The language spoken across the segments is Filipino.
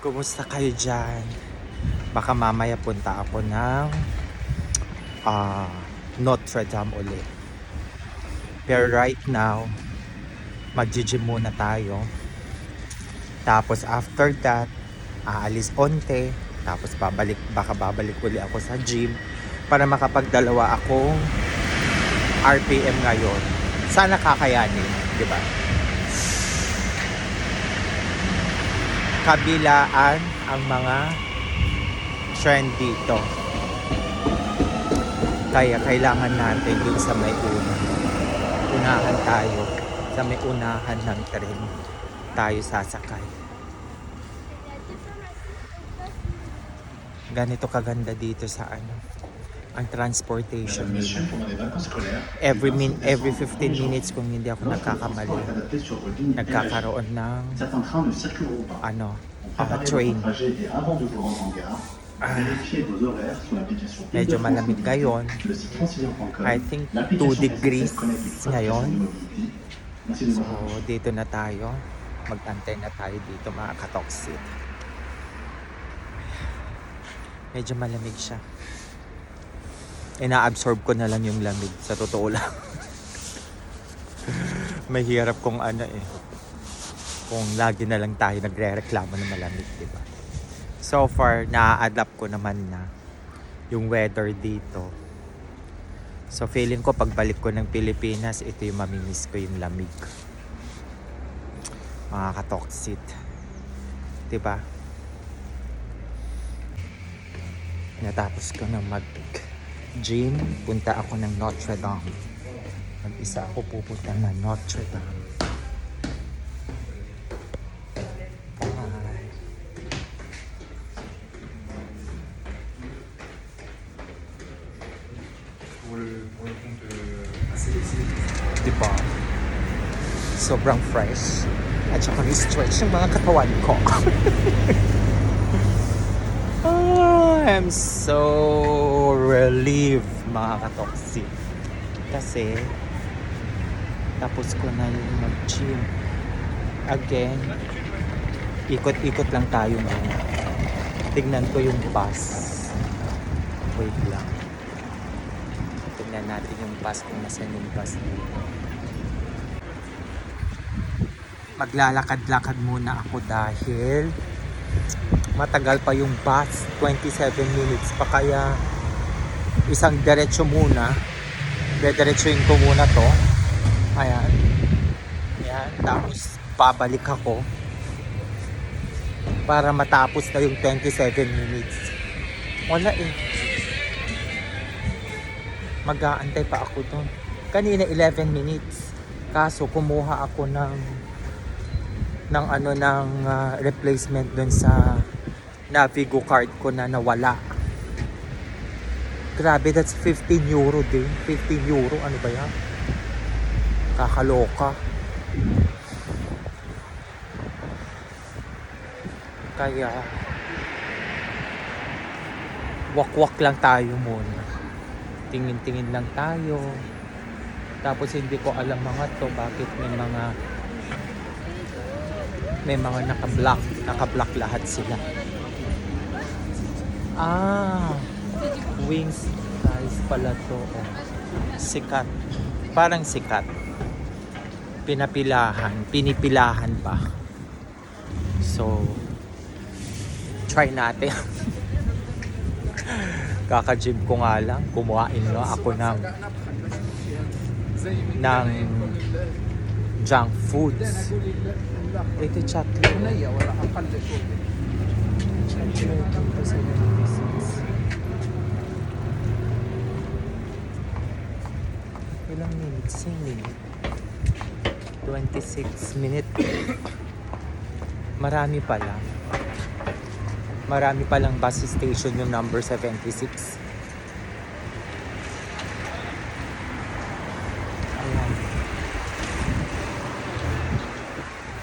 Kumusta kayo dyan? Baka mamaya punta ako ng Notre Dame ulit. Pero right now, mag-gym muna tayo. Tapos after that, aalis onte. Tapos baka babalik uli ako sa gym para makapagdalawa akong RPM ngayon. Sana kakayanin, di ba? Kabilaan ang mga trend dito. Kaya kailangan natin dun sa may unahan tayo. Sa may unahan ng tren tayo sasakay. Ganito kaganda dito sa ang transportation nila. Every 15 minutes kung hindi ako nagkakamali, nagkakaroon ng train. Medyo malamig ngayon. I think 2 degrees ngayon. So dito na tayo. Mag-antay na tayo dito mga katoksit. Medyo malamig siya. Ina-absorb ko na lang yung lamig. Sa totoo lang. Mahirap kung kung lagi na lang tayo nagre-reklamo ng malamig, diba? So far, na-adapt ko naman na yung weather dito. So feeling ko pagbalik ko ng Pilipinas, ito yung mamimiss ko yung lamig. Mga katoksit. Diba? Natapos ko na mag-gym. Punta ako ng Notre Dame. Mag-isa ako pupunta na Notre Dame. Diba? Sobrang fresh. At saka ni-stretch yung mga katawan ko. I'm so relieved mga katoksit. Kasi tapos ko na yung mag-gym. Again, ikot-ikot lang tayo ngayon. Tignan ko yung bus. Wait lang. Tignan natin yung bus kung nasan yung bus dito. Maglalakad-lakad muna ako dahil matagal pa yung bus. 27 minutes pa, kaya isang diretso muna. Diretsuin ko muna to. Ayan. Ayan. Tapos babalik ako para matapos na yung 27 minutes. Wala mag-aantay pa ako doon. Kanina 11 minutes. Kaso kumuha ako ng replacement doon sa Navigo card ko na nawala. Grabe, that's 15 euro din. 15 euro, ano ba yan? Kakaloka. Kaya wak-wak lang tayo muna. Tingin-tingin lang tayo. Tapos hindi ko alam mga to bakit may mga naka-block lahat sila. Wings guys pala to. Sikat. Parang sikat. Pinipilahan pa. So try natin. Kaka-gym ko nga lang. Kumuhain ako ng junk foods. Ito chocolate. Ilang minutes? 26 minutes. Marami palang bus station yung number 76. Ayan.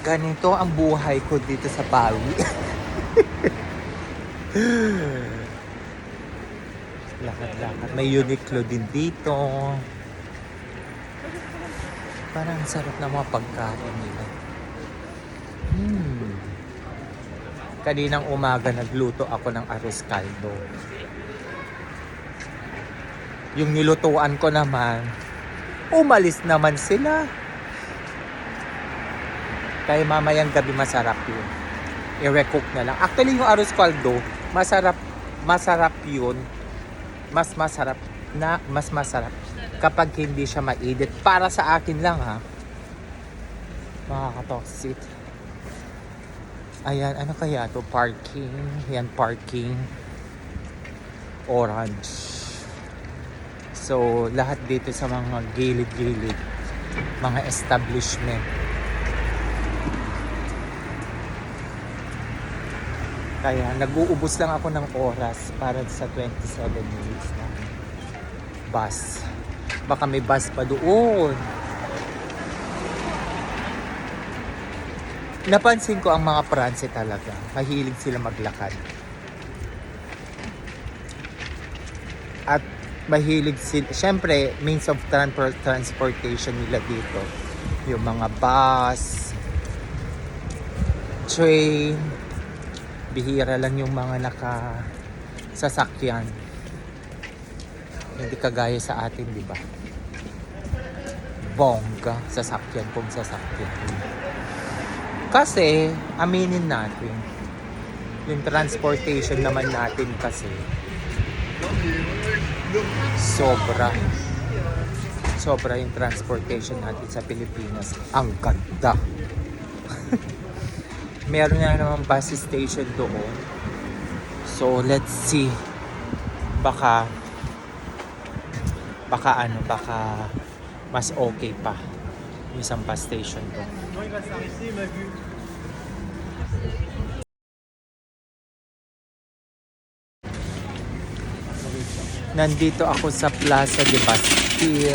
Ganito ang buhay ko dito sa Pawi. Lakad-lakad. May Uniqlo din dito. Parang sarap na mga pagkain nila. Kaninang umaga nagluto ako ng arroz caldo. Yung nilutuan ko naman, umalis naman sila. Kaya mamayang gabi masarap yun. I-recook na lang. Actually, yung arroz caldo, masarap yun. Mas masarap kapag hindi siya mainit. Para sa akin lang ha. Makaka-toxic. Ayan, ano kaya to? Parking. Yan, parking. Orange. So, lahat dito sa mga gilid-gilid. Mga establishment. Kaya, nag-uubos lang ako ng oras para sa 27 minutes na bus. Baka may bus pa doon. Napansin ko ang mga Pranse talaga. Mahilig sila maglakad. At mahilig sila. Siyempre, means of transportation nila dito. Yung mga bus, train, bihira lang yung mga sasakyan. Hindi kagaya sa atin, di ba? Bongga, sasakyan kung sasakyan. Kasi, aminin natin, yung transportation naman natin kasi, sobra yung transportation natin sa Pilipinas. Ang ganda. Meron na naman bus station doon. So, let's see. Baka mas okay pa yung isang bus station doon. Nandito ako sa Plaza de Bastille.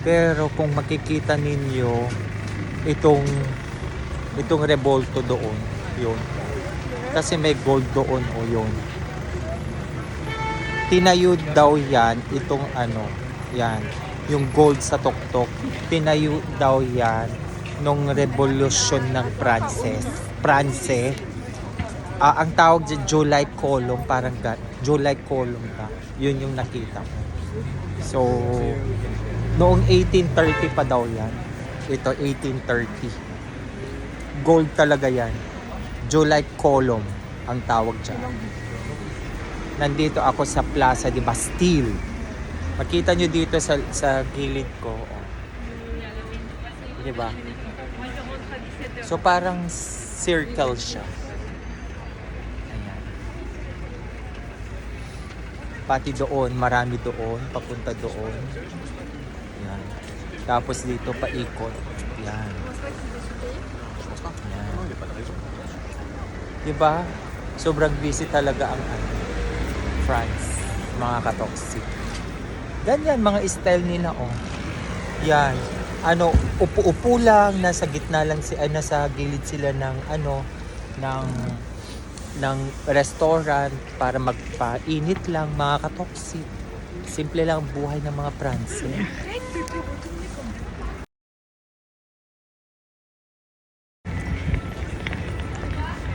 Pero kung makikita ninyo itong revolto doon, yun. Kasi may gold doon o yun. Tinayo daw yan, itong yan, yung gold sa tuktok. Tinayo daw yan nung revolusyon ng Pranse. Ang tawag dyan, July column, parang July column ba? Yun yung nakita ko. So, noong 1830 pa daw yan. Ito, 1830. Gold talaga yan. July column ang tawag dyan. Nandito ako sa Plaza de Bastille. Makita nyo dito sa gilid ko. Oh. Diba? So parang circle siya. Ayan. Pati doon, marami doon, papunta doon. Ayan. Tapos dito paikot. Ayan. Ayan. Diba? Sobrang busy talaga ang France, mga katoxic. Ganyan mga style nila oh. Yan. Upo-upo lang, nasa gitna lang nasa gilid sila ng ng restaurant para magpainit lang, mga katoxic. Simple lang buhay ng mga France.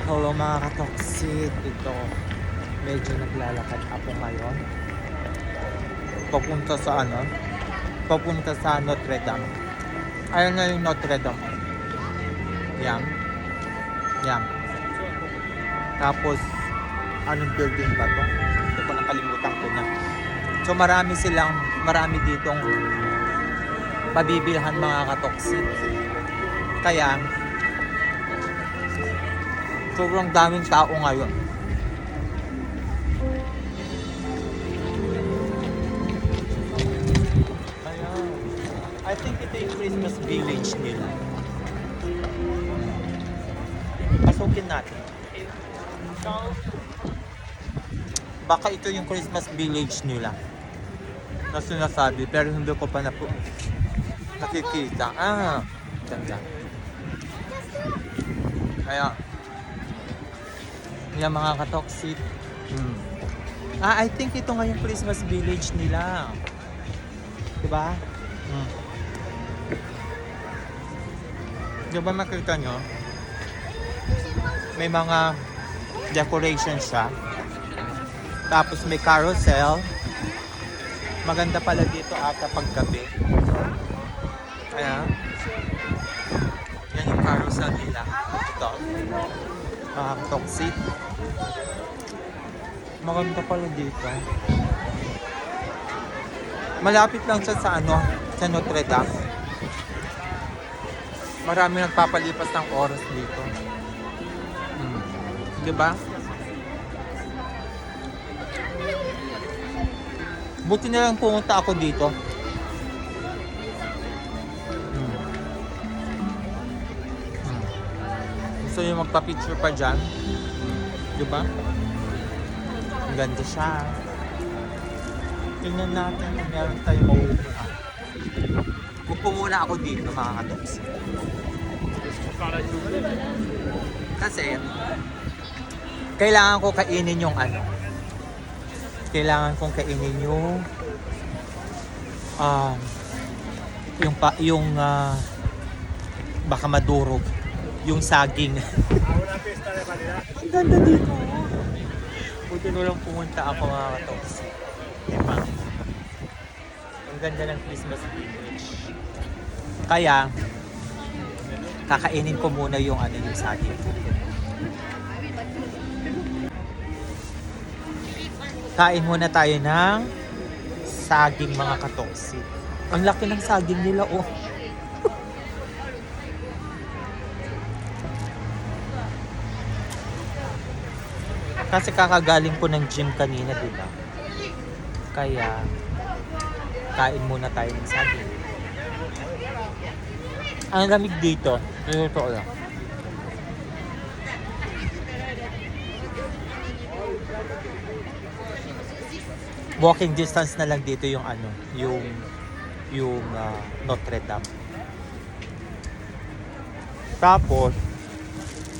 Hello mga katoxic, ito medyo naglalakad ako ngayon papunta sa Notre Dame. Ayun na yung Notre Dame. Yan. Tapos anong building ba to? Hindi ko nakalimutan ko na. So marami ditong pabibilhan mga katoxic. Kaya sobrang daming tao ngayon. Ayan. I think ito yung Christmas village nila. Pasukin natin. Baka ito yung Christmas village nila na sinasabi, pero hindi ko pa nakikita. Ganda. Ayan. Yan mga katoxic. I think ito nga yung Christmas village nila. Diba? Diba makita nyo? May mga decoration siya. Tapos may carousel. Maganda pala dito ata paggabi. Ayan. Yan yung carousel nila. Ito. Toxic. Maganda pala dito. Malapit lang siya sa sa Notre Dame. Marami nagpapalipas ng oras dito. Diba? Buti na lang pumunta ako dito. Gusto nyo magpa-picture pa dyan? Diba? Ang ganda siya. Tingnan natin kung meron tayo mauupuan. Upo muna ako dito mga katoks. Kasi kailangan ko kainin yung kailangan kong kainin yung baka madurog yung saging. Ang ganda dito. Buti na lang pumunta ako mga katoks. Diba? Ang ganda ng Christmas village. Kaya kakainin ko muna yung yung saging. Kain muna tayo ng saging mga katoksi. Ang laki ng saging nila oh. Kasi kakagaling ko ng gym kanina, diba? Kaya kain muna tayo ng saging. Ang lamig dito. Ito lang. Walking distance na lang dito yung yung Notre Dame. Tapos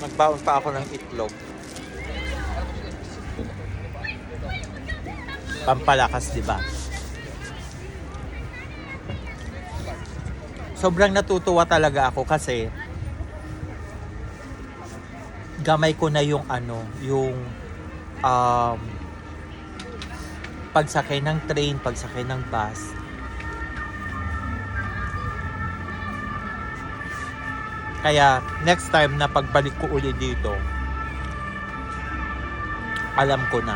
nagbaon pa ako ng itlog. Pampalakas, di ba? Sobrang natutuwa talaga ako kasi gamay ko na yung pagsakay ng train, pagsakay ng bus. Kaya next time na pagbalik ko uli dito, alam ko na.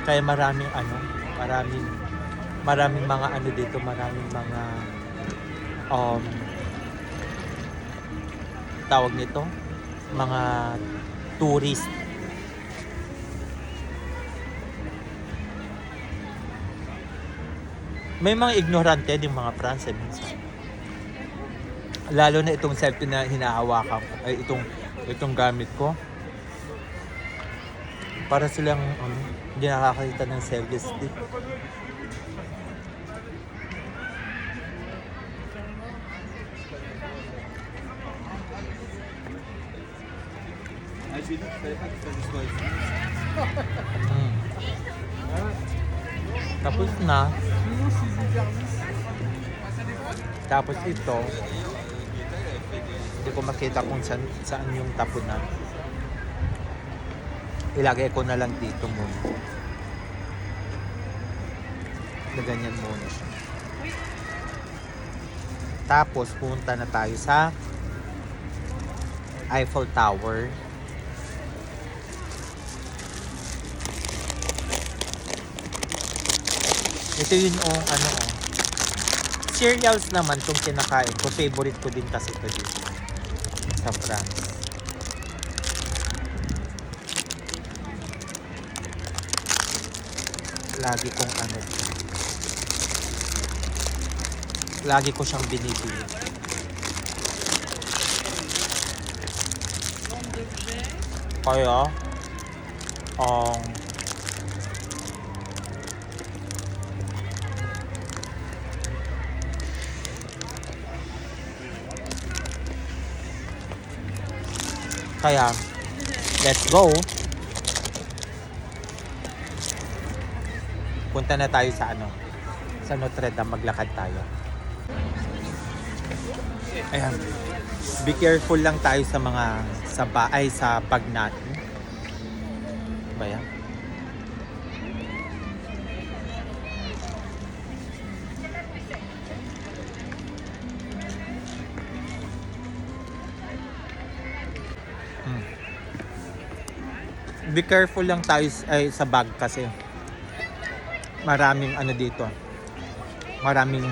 Kaya maraming mga dito, maraming mga tawag nito, mga tourist. May mga ignorante din mga Pranse minsan. Lalo na itong selfie na hinahawakan ko, ay itong gamit ko. Para silang hindi nakakita ng selfie stick. Tapos na. Tapos ito, hindi ko makita kung saan yung tapunan. Ilagay ko na lang dito muna. Na ganyan muna siya. Tapos punta na tayo sa Eiffel Tower. Ito yun cereals naman itong kinakain ko. Favorite ko din kasi ito dito sa France. Lagi ko siyang binibili. Kaya Kaya, let's go. Punta na tayo sa sa Notre Dame, maglakad tayo. Ayan. Be careful lang tayo sa mga sa bag natin. Ba yan? Be careful lang tayo sa bag kasi maraming dito. Maraming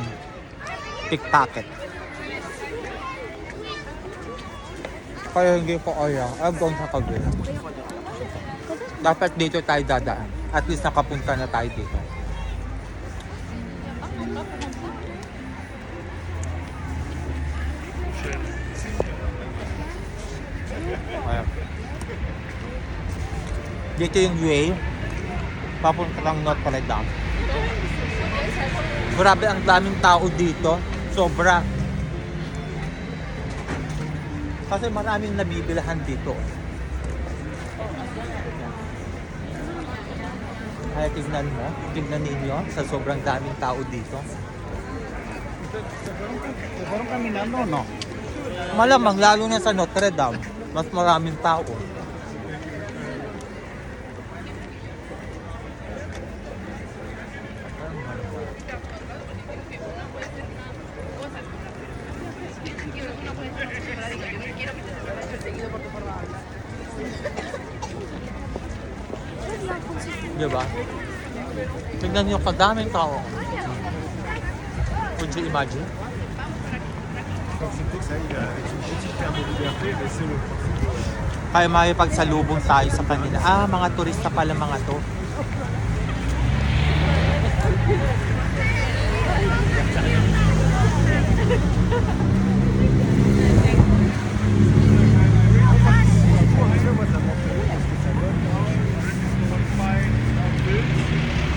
pickpocket. Kaya hindi ko kaya. I'm going sa Kagura. Dapat dito tayo dadaan. At least nakapunta na tayo dito. Ayan. Dito yung way. Papunta lang Notre Dame. Grabe ang daming tao dito. Sobra. Kasi maraming nabibilahan dito. Kaya tignan ninyo sa sobrang daming tao dito. ¿Fueron caminando o no? Malamang lalo na sa Notre Dame, mas maraming tao. Diba? Tignan nyo kadaming tao. Could you imagine? Kaya makipagsalubong tayo sa kanila. Mga turista pala mga to.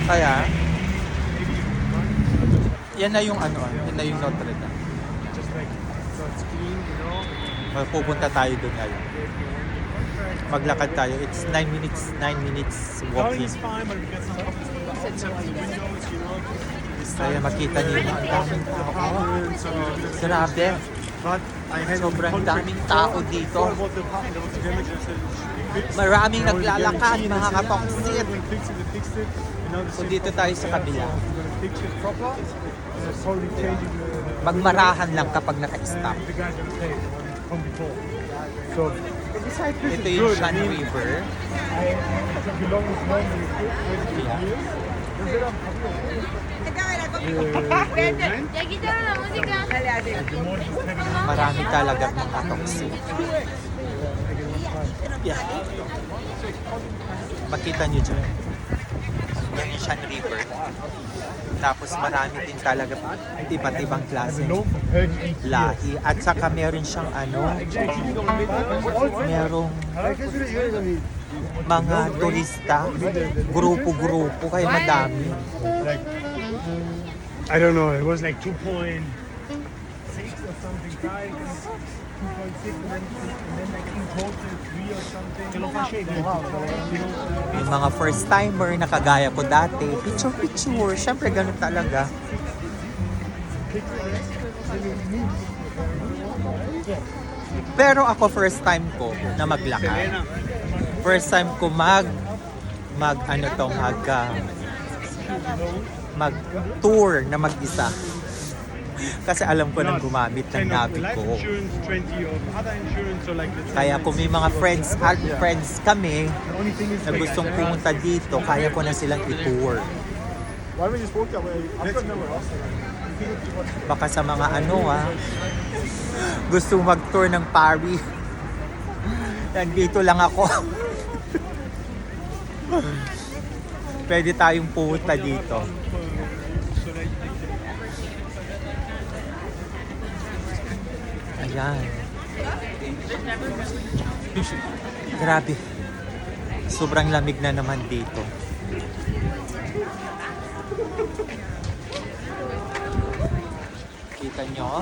Kaya, yan na yung yan na yung Notre Dame. Pupunta tayo doon ngayon. Maglakad tayo. It's 9 minutes walking. Kaya makita niyo ang daming tao. Grabe. Sobrang daming tao dito. Maraming naglalakad, mga katoksit. So dito tayo sa kabila. Magmarahan lang kapag naka-stop. Ito yung Shan River. Marami talaga mga toxic. Yeah. Makita nyo dyan. Yan yung Shan River. Tapos marami din talaga iba't ibang klase lahi. At saka meron siyang merong mga turista, grupo-grupo, kaya madami. I don't know, it was like 2.6 or something, 2.6 and then like in total 3 or something. Yung mga first timer na kagaya ko dati, picture, syempre ganun talaga. Pero ako first time ko na maglakad. First time ko mag tour na mag-isa. Kasi alam ko nang gumamit ng Navi ko. Kaya kung may mga friends kami na gustong pumunta dito, kaya ko na silang i-tour. Baka sa mga gusto mag-tour ng Paris. Nandito lang ako. Pwede tayong pumunta dito. Ayan. Grabe. Sobrang lamig na naman dito. Kita nyo?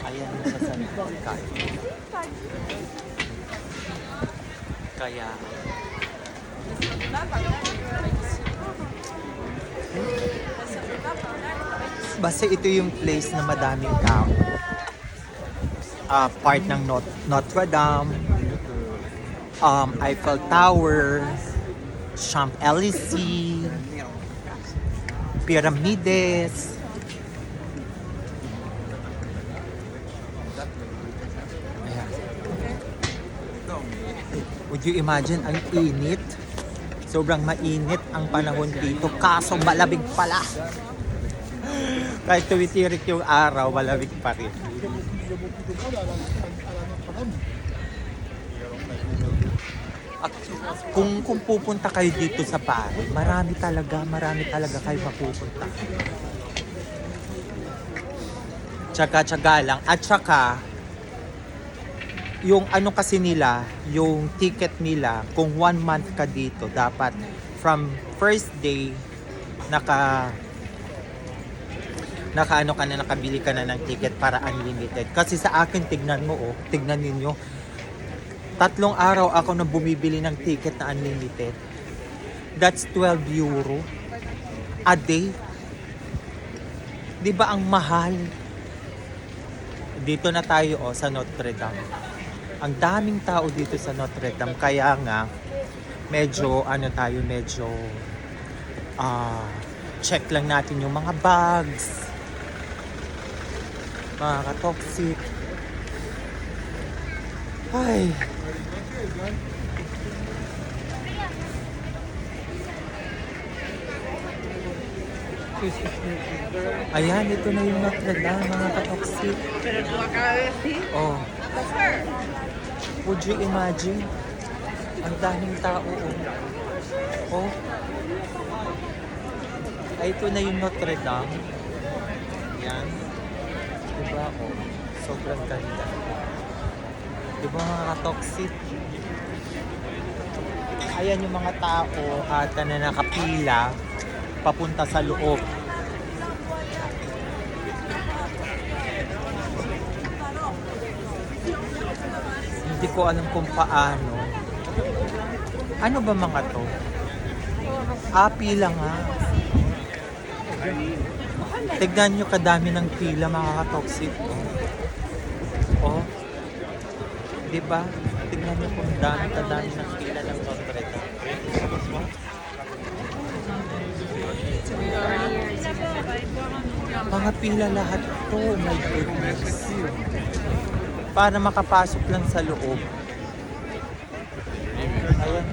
Ayan yung sasabihin. Kaya, basta ito yung place na madaming tao. Part ng Notre Dame, Eiffel Tower, Champs-Élysées, Pyramides. Ayan. Would you imagine ang init? Sobrang mainit ang panahon dito, kaso malamig pala. Kahit tumitirik yung araw, malamig pa rin. At kung pupunta kayo dito sa Paris, marami talaga kayo mapupunta. Tsaga-tsaga lang. At saka, yung ano kasi nila, yung ticket nila, kung 1 month ka dito, dapat from first day, nakabili ka na ng ticket para unlimited. Kasi sa akin, tignan ninyo, 3 araw ako na bumibili ng ticket na unlimited. That's 12 euro a day. Di ba ang mahal? Dito na tayo sa Notre Dame. Ang daming tao dito sa Notre Dame. Kaya nga, medyo check lang natin yung mga bags. Mga ka-toxic. Ay. Ayan, ito na yung Notre Dame, mga ka-toxic. Oh. Would you imagine? Ang daming tao. Oh. Ay, ito na yung Notre Dame. Yan. Diba? Oh. Sobrang ganda. Diba mga ka-toxic? Ayan yung mga tao at na nakapila papunta sa loob. Hindi ko alam kung paano. Ano ba mga to? Pila nga. Tignan nyo kadami ng pila, mga ka-toxic. Oh. Diba? Tignan nyo kung kadami ng pila ng Notre Dame. Mga pila lahat to. My goodness. Para makapasok lang sa loob. Ayan.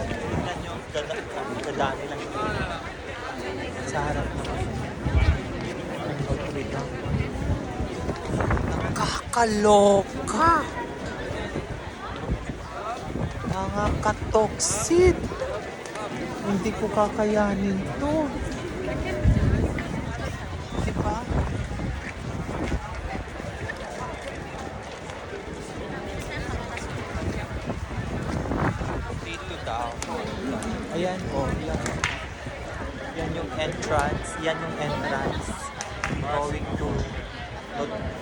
Tignan nyo, kadami lang pila. Sa harap naman. Ang Notre Dame. Nakakaloka! Mga ka-toxic! Hindi ko kakayanin to. Diba? Dito daw. Ayan yan. Yan yung entrance.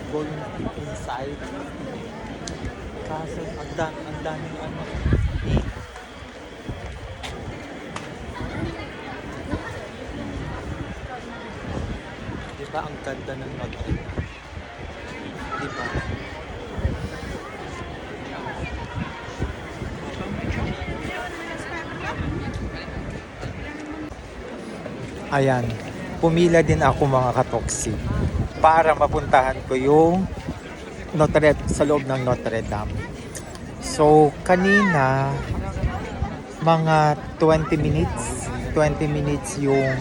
Going inside. Kaso ang daming ano. Diba ang ganda ng Notre Dame? Diba? Ayan. Pumila din ako, mga ka-toxic, para mapuntahan ko yung sa loob ng Notre Dame. So, kanina, mga 20 minutes yung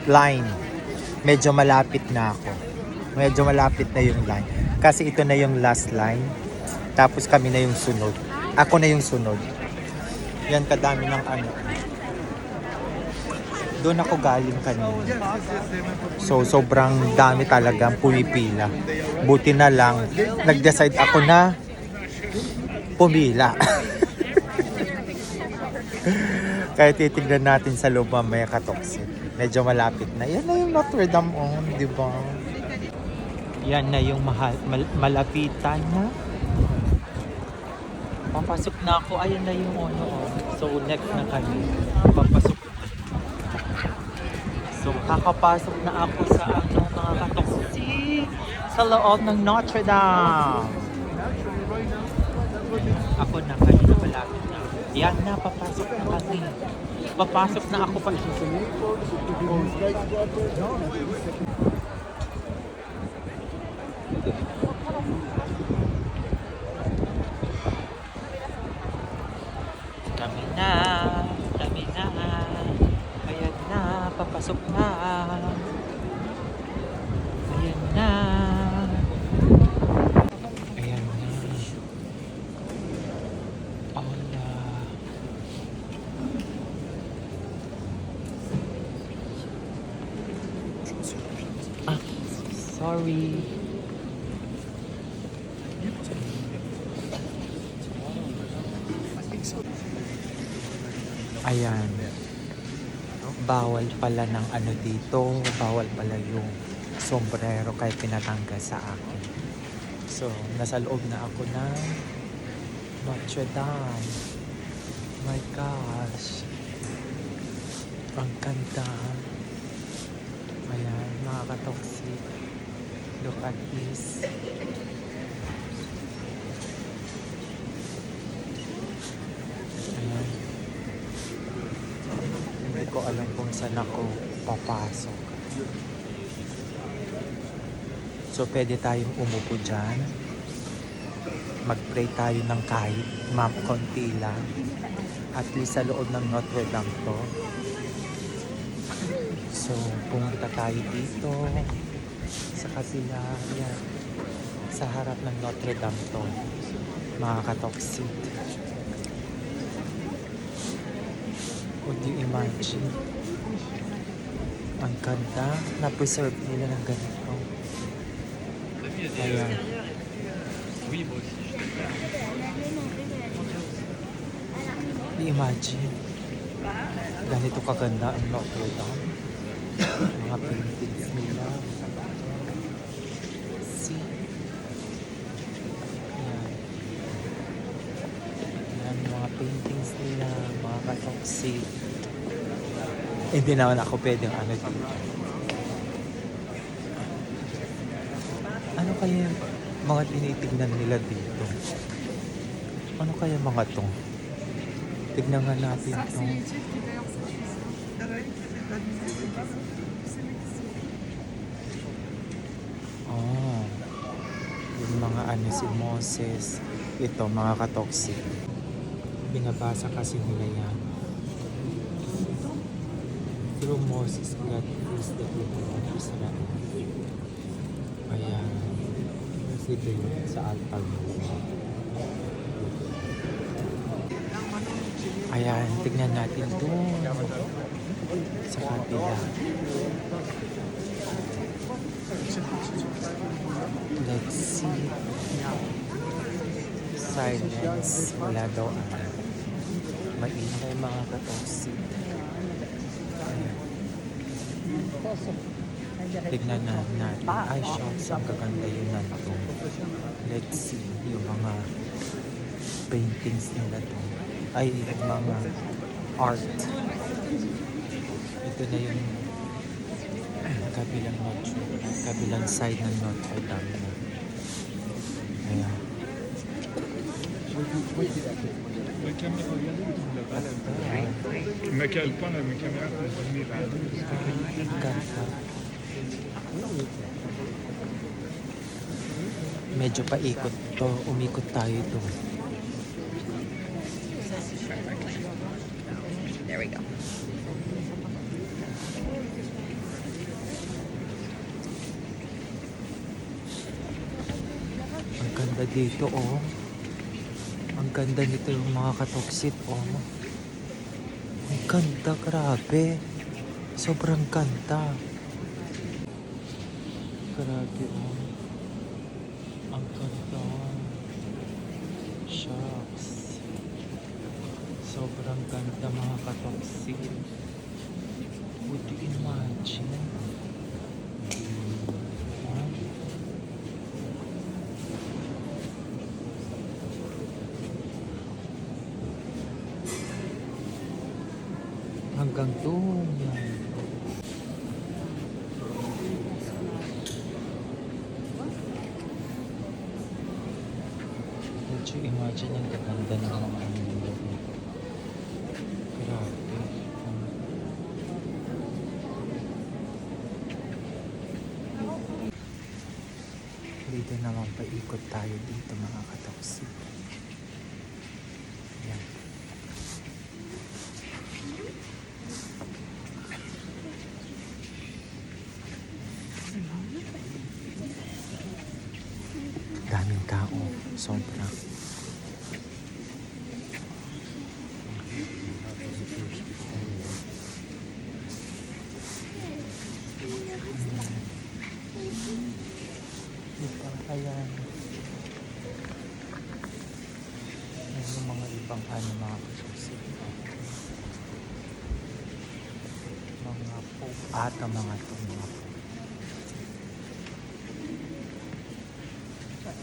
line. Medyo malapit na ako. Medyo malapit na yung line. Kasi ito na yung last line. Tapos kami na yung sunod. Ako na yung sunod. Yan, kadami ng Doon ako galing kanina. So, sobrang dami talagang pumipila. Buti na lang, nag-decide ako na pumila. Kaya titignan natin sa loob mamaya, ka-toxic. Medyo malapit na. Yan na yung Notre Dame, di ba? Yan na yung malapitan na. Papasok na ako. Ayan na yung ano. So, next na kami. Papasok na. So, kakapasok na ako sa ano, mga katoksi. Sa loob ng Notre Dame. Ako na, kanina malapit na. Yan na, papasok na kami. Papasok na ako pa. Kami na. Ayan na, papasok na. Ayan na. Ayan na. Hola. Ah, sorry. Ayan. Bawal pala ng ano dito. Bawal pala yung sombrero kaya pinatanggal sa akin. So, nasa loob na ako ng Notre Dame. My gosh. Ang ganda. Ayan, mga katoxic. Look at this. Ayan. Hindi ko alam kung saan ako papasok. So, pwede tayong umupo dyan. Mag-pray tayo ng kahit konti lang. At least sa loob ng Notre Dame to. So, pumunta tayo dito. Sa kabila. Yan. Sa harap ng Notre Dame to. Mga katoxic. Would you imagine? Ang ganda. Na-preserve nila ng ganito. Ayan. I-imagine. Ganito kaganda ang Notre Dame. Mga paintings nila. See? Ayan. Ayan, mga paintings nila. Mga katoxic. Hindi naman ako pwedeng ano dito. Ano kaya mga tinitignan nila dito? Ano kaya mga to? Tignan nga natin to. Oh, yung mga ano si Moses. Ito, mga katoxic. Binabasa kasi nila yan. Through Moses, God is the people of Israel. Ayan. Dito yun sa altar mo. Ayan, tignan natin doon sa kapila. Let's see. Silence. Wala daw ano. Maingay mga katoxic. Tignan na natin. Ay, shots. Ang gaganda yun natin. Let's see yung mga paintings nila to. Ay, yung mga art. Ito na yung kabilang side ng Notre Dame na. Ayan. Ma cale pas la caméra pour filmer la Ganda. Medyo paikot to. Umikot tayo to. There we go. Ang ganda dito, oh. Ang ganda nito yung mga katoxic, oh. Ang ganda, grabe. Sobrang ganda. Grabe, oh. Ang ganda. Shucks. Sobrang ganda mga katoxic. Would you imagine? Hanggang doon yan. Would you imagine ang gaganda ng mga ano nito? Grabe. Dito naman paikot tayo dito mga katoksi. Yan. Daming tao. Sobra. Ayan. Ayan yung mga ibang ano mga katoksi. Mga pope ata mga to mga pope.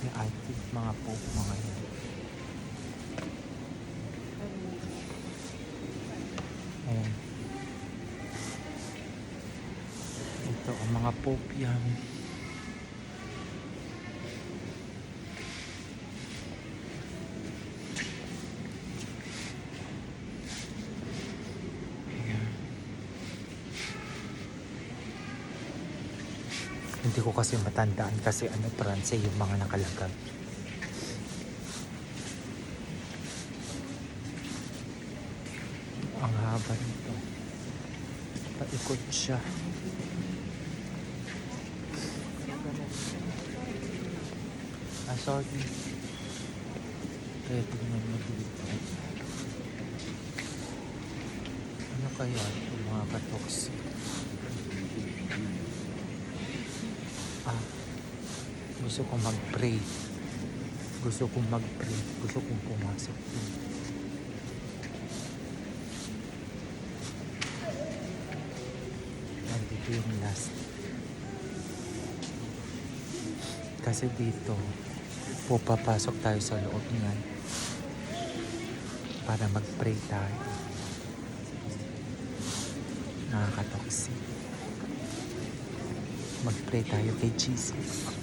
I think mga pope mga yan. Ayan. Ito ang mga pope yan. Ayan. Hindi ko kasi matandaan kasi ano Pranse yung mga nakalagay. Ang haba nito. Paikot siya. Sorry. Kaya tingnan mo dito. Ano kaya ito mga katoksi? Gusto kong mag-pray. Gusto kong mag-pray. Gusto kong pumasok dito. Nandito yung last. Kasi dito, pupapasok tayo sa loob niyan para mag-pray tayo. Nakakatoksi. Mag-pray tayo kay Jesus.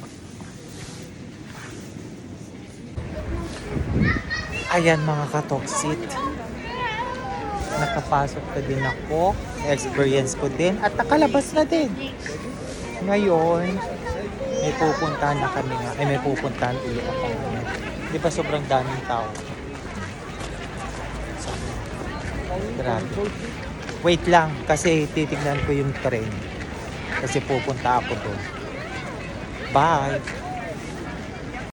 Ayan mga katoksit. Nakapasok na din ako. Experience ko din. At nakalabas na din. Ngayon, may pupuntahan na kami nga. May pupuntahan ulit ako. Di ba sobrang daming tao? So, grabe. Wait lang. Kasi titignan ko yung train. Kasi pupunta ako doon. Bye!